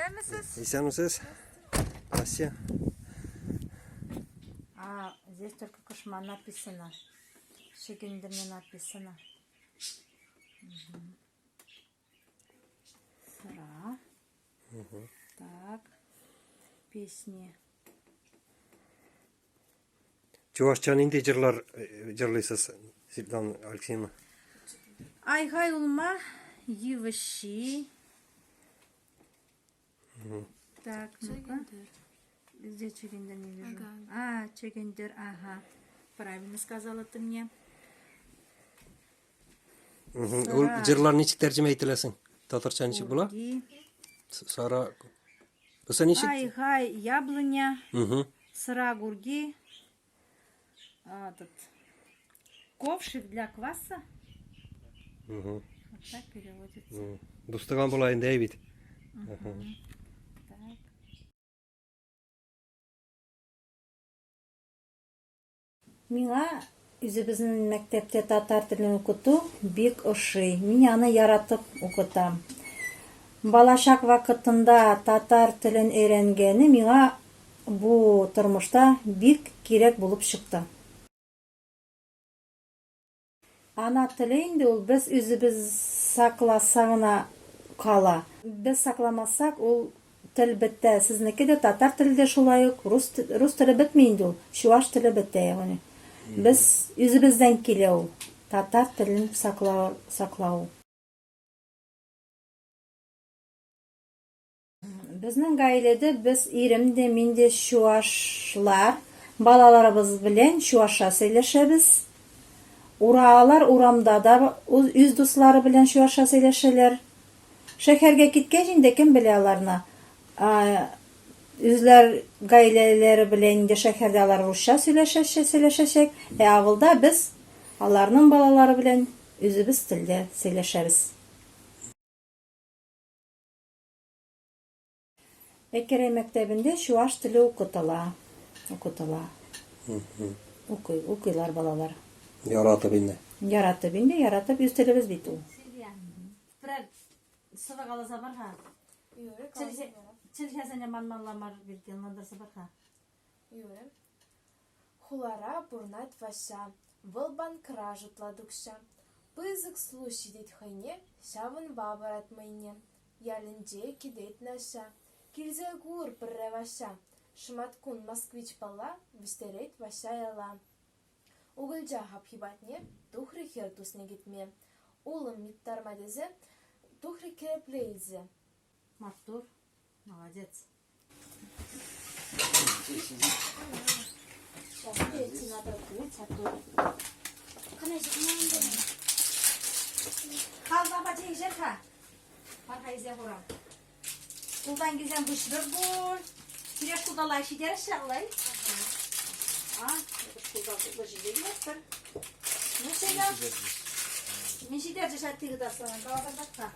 Исәнмесез? Исәнмесез? Ася. Здесь только кошмар написано. Шегендерне написано. Сыра. Так. Песни. Чувашча нинди жырлар жырлайсыз, Светлана Алексеевна? Айгай улма, Евыши. Так, ну-ка. Где Чегендер не вижу? Чегендер, ага. Правильно сказала ты мне. Ул жырлар ничек тәрҗемә ителәсең? Татарча ничек була? Сара. Бусы ничек? Айгай, яблоня. Сыра гурги. Ковшик для кваса. Вот так переводится. Дустыган булайын дәй бит. Так. Миңа үзебезнең мәктәптә татар телен укыту бик ошый. Мин аны яратып укытам. Балачак вакытында татар телен өйрәнгәне миңа бу тормышта бик кирәк булып чыкты. Ана теле инде ул без үзебез сакласак гына кала. Без сакламасак ул тел бетә. Сезнеке дә татар теле дә шулай ук, рус теле бетми инде ул. Чуваш теле бетә ягъни. Без үзебездән килә ул. Татар телен саклау. Безнең гаиләдә без ирем дә, мин дә чувашлар, балаларыбыз белән чувашча сөйләшәбез. Уралар урамда да үз дуслары белән чувашча сөйләшәләр. Шәһәргә киткәч инде кем белә аларны? Үзләр гаиләләре белән инде шәһәрдә алар русча сөйләшәчәк. Авылда без аларның балалары белән үзебез телдә сөйләшәбез. Әкерәй мәктәбендә чуваш теле укытыла. Укыйлар балалар. Яратып инде. Яратып үз телебез бит ул. Sıvı kalasa var ha? Yok. Çelşesine manmallamar bir gelmandırsa var ha? Yok. Хуlara бурнат ваша, вылбан кражутла дукша. Пызык слушидит хайне, шавын бабарат майне. Ялинже кидет наша, кирзе гур пырре ваша. Шматкун москвич пала, вистерет ваша яла. Угылжа хапхибатне, тухры хертусне гитме. Улым миттарма дезе, тухры кереплейзе. Мартур, молодец. Kalma bacı işer ha. Parka izle horam. Kuldan gizem bışırır bul. Kireç kudalar şider şallay. Kuldan bışırır yaptır. Ne şey ya? Min şider ceşat tigidasın. Kavadan bakta.